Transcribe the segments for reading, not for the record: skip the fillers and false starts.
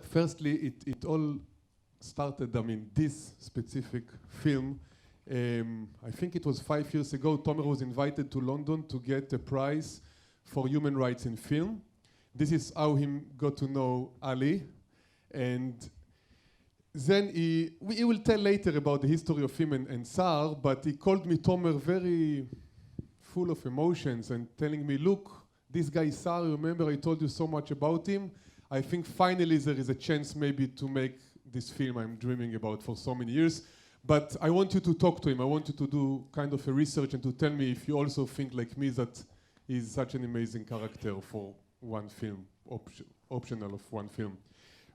Firstly, it all started, I mean, this specific film, I think it was 5 years ago, Tomer was invited to London to get a prize for human rights in film. This is how he got to know Ali. And then he will tell later about the history of him and Saar, but he called me Tomer very full of emotions and telling me, look, this guy Saar, remember I told you so much about him? I think finally there is a chance maybe to make this film I'm dreaming about for so many years. But I want you to talk to him. I want you to do kind of a research and to tell me if you also think like me that he's such an amazing character for one film, optional of one film.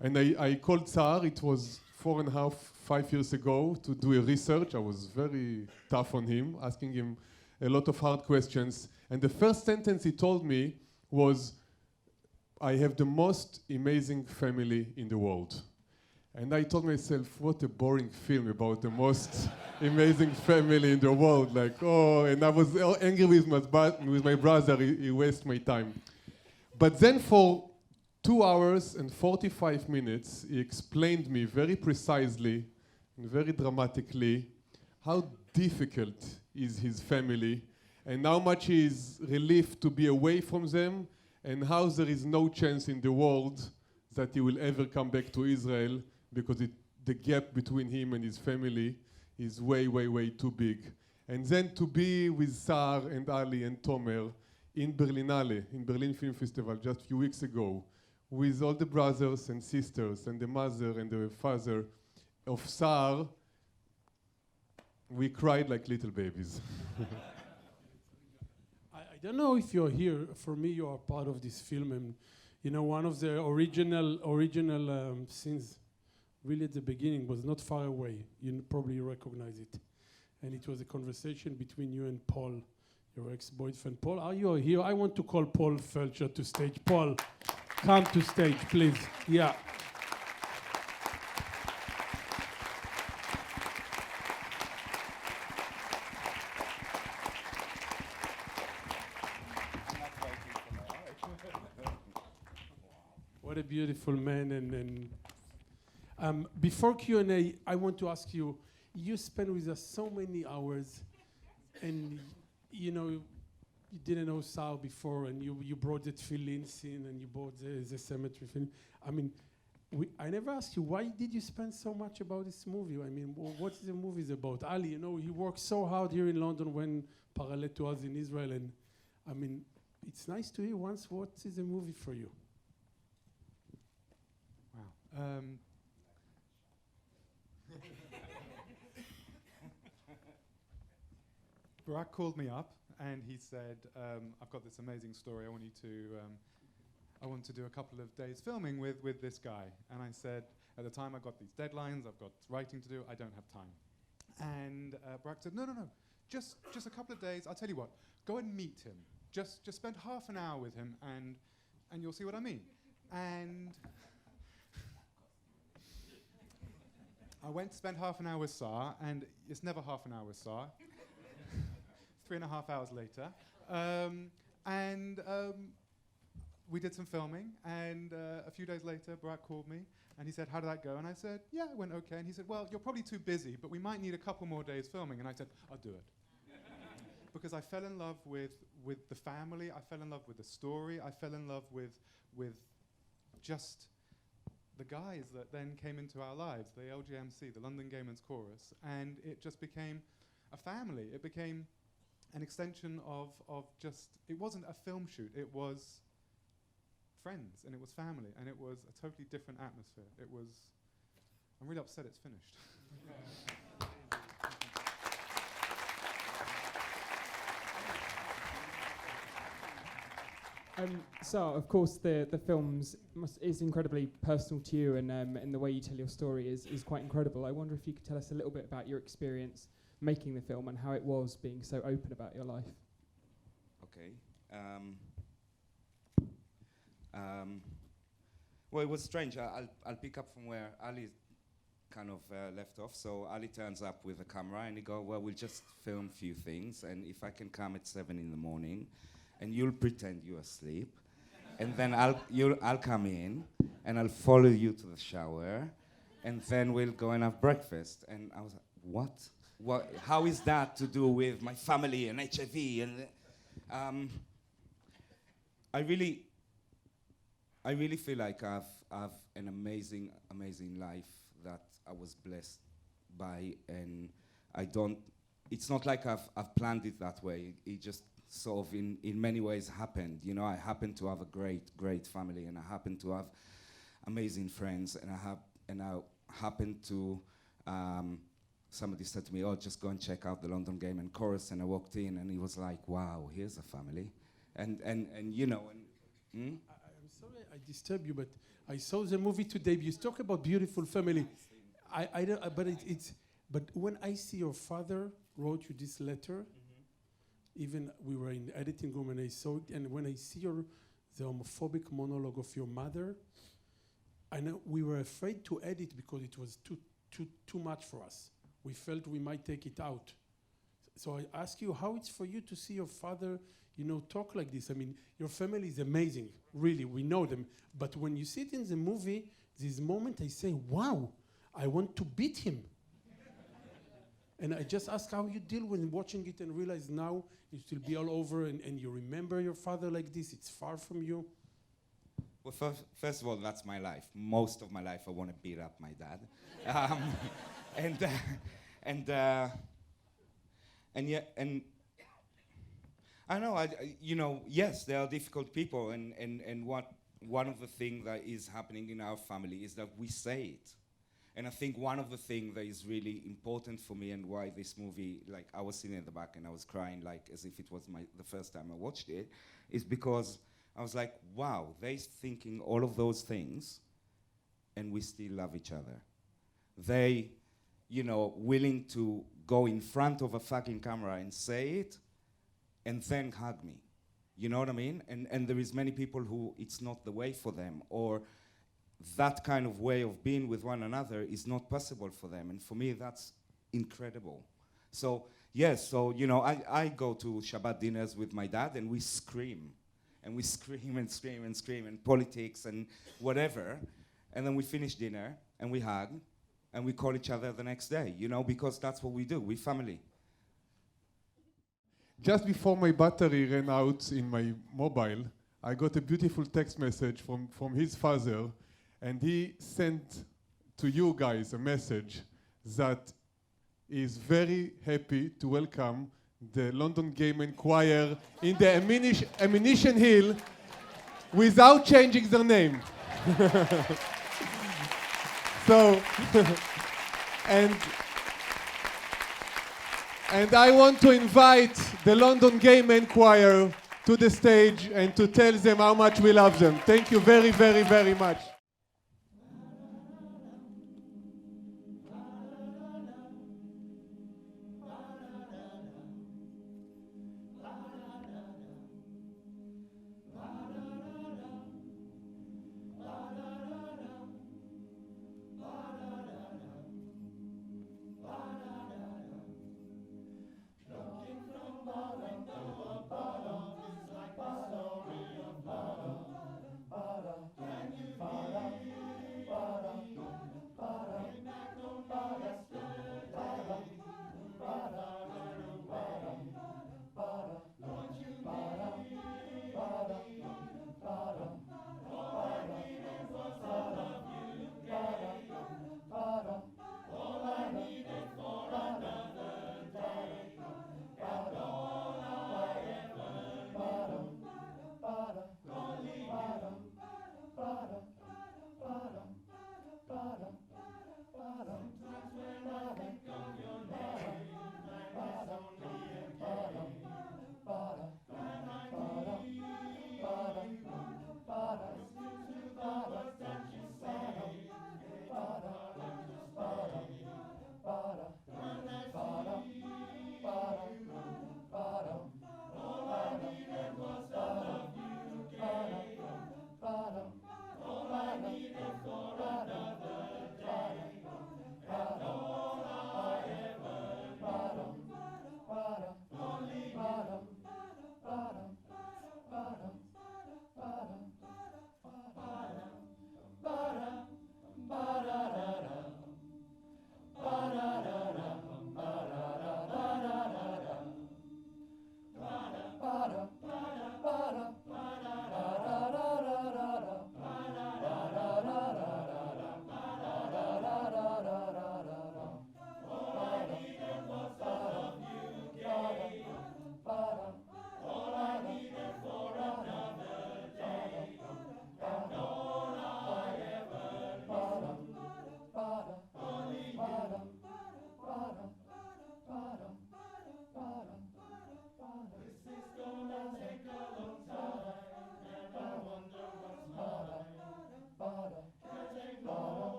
And I called Saar, it was 4.5, 5 years ago, to do a research. I was very tough on him, asking him a lot of hard questions. And the first sentence he told me was, I have the most amazing family in the world. And I told myself, what a boring film about the most amazing family in the world. Like, oh, and I was angry with my brother, he wasted my time. But then for 2 hours and 45 minutes, he explained me very precisely and very dramatically how difficult is his family and how much he is relieved to be away from them and how there is no chance in the world that he will ever come back to Israel because the gap between him and his family is way, way, way too big. And then to be with Saar and Ali and Tomer in Berlinale, in Berlin Film Festival just a few weeks ago, with all the brothers and sisters and the mother and the father of Saar, we cried like little babies. I don't know if you're here. For me, you are part of this film, and you know one of the original scenes, really at the beginning, was not far away. You probably recognize it, and it was a conversation between you and Paul, your ex-boyfriend. Paul, are you here? I want to call Paul Felcher to stage. Paul, come to stage, please. Yeah. What a beautiful man. And before Q&A, I want to ask you, you spent with us so many hours, and you know, you didn't know Saar before, and you brought the tefillin scene, and you brought the cemetery film. I mean, I never asked you, why did you spend so much about this movie? I mean, what is the movie about? Ali, you know, he worked so hard here in London when parallel to us in Israel, and I mean, it's nice to hear once what is the movie for you. Wow. Barak called me up and he said, I've got this amazing story. I want to do a couple of days filming with this guy. And I said, at the time, I've got these deadlines, I've got writing to do, I don't have time. And Barak said, no, just a couple of days. I'll tell you what, go and meet him. Just spend half an hour with him and you'll see what I mean. And I went to spend half an hour with Saar, and it's never half an hour with Saar. 3.5 hours later. We did some filming, and a few days later, Barak called me, and he said, how did that go? And I said, yeah, it went okay. And he said, well, you're probably too busy, but we might need a couple more days filming. And I said, I'll do it. Because I fell in love with the family, I fell in love with the story, I fell in love with just the guys that then came into our lives, the LGMC, the London Gay Men's Chorus, and it just became a family. It became an extension of just, it wasn't a film shoot, it was friends, and it was family, and it was a totally different atmosphere. It was, I'm really upset it's finished. So, of course, the films is incredibly personal to you, and the way you tell your story is quite incredible. I wonder if you could tell us a little bit about your experience making the film and how it was being so open about your life. Okay. Well, it was strange. I'll pick up from where Ali kind of left off. So Ali turns up with a camera and he goes, well, we'll just film a few things, and if I can come at 7 in the morning, and you'll pretend you're asleep, and then I'll come in, and I'll follow you to the shower, and then we'll go and have breakfast. And I was like, what? How is that to do with my family and HIV? And I really feel like I've an amazing life that I was blessed by, and it's not like I've planned it that way. It just sort of in many ways happened. You know, I happen to have a great family, and I happen to have amazing friends, and I happen to somebody said to me, "Oh, just go and check out the London Game and Chorus," and I walked in, and he was like, "Wow, here's a family," and you know, and. I'm sorry I disturb you, but I saw the movie today. You talk about beautiful family. I don't, but when I see your father wrote you this letter, even we were in the editing room and I saw it, and when I see the homophobic monologue of your mother, I know we were afraid to edit because it was too much for us. We felt we might take it out. So I ask you how it's for you to see your father, you know, talk like this. I mean, your family is amazing, really, we know them. But when you see it in the movie, this moment I say, wow, I want to beat him. And I just ask how you deal with watching it and realize now it will be all over and you remember your father like this, it's far from you. Well, first of all, that's my life. Most of my life I want to beat up my dad. And I know, you know, yes, there are difficult people, and one of the things that is happening in our family is that we say it. And I think one of the things that is really important for me and why this movie, like I was sitting at the back and I was crying like as if it was the first time I watched it, is because I was like, wow, they're thinking all of those things and we still love each other. They, you know, willing to go in front of a fucking camera and say it and then hug me. You know what I mean? And there is many people who it's not the way for them, or that kind of way of being with one another is not possible for them. And for me, that's incredible. So, yes, so, you know, I go to Shabbat dinners with my dad and we scream. And we scream and scream and scream, and politics and whatever. And then we finish dinner and we hug and we call each other the next day, you know, because that's what we do. We're family. Just before my battery ran out in my mobile, I got a beautiful text message from his father, and he sent to you guys a message that is very happy to welcome the London Game and Choir in the Ammunition Hill without changing their name. So, and I want to invite the London Game and Choir to the stage and to tell them how much we love them. Thank you very, very, very much.